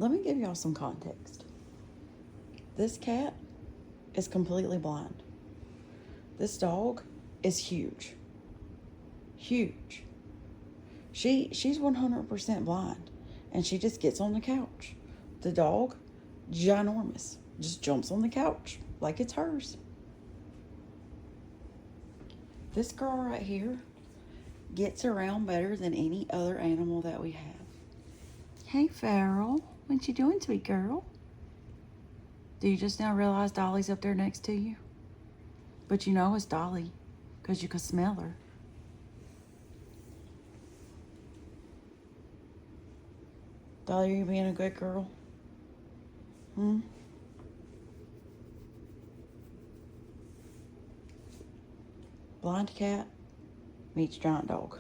Let me give y'all some context. This cat is completely blind. This dog is huge. Huge. She's 100% blind, and she just gets on the couch. The dog, ginormous, just jumps on the couch like it's hers. This girl right here gets around better than any other animal that we have. Hey, Farrell, what you doing, sweet girl? Do you just now realize Dolly's up there next to you? But you know it's Dolly, because you can smell her. Dolly, are you being a good girl? Blind cat meets giant dog.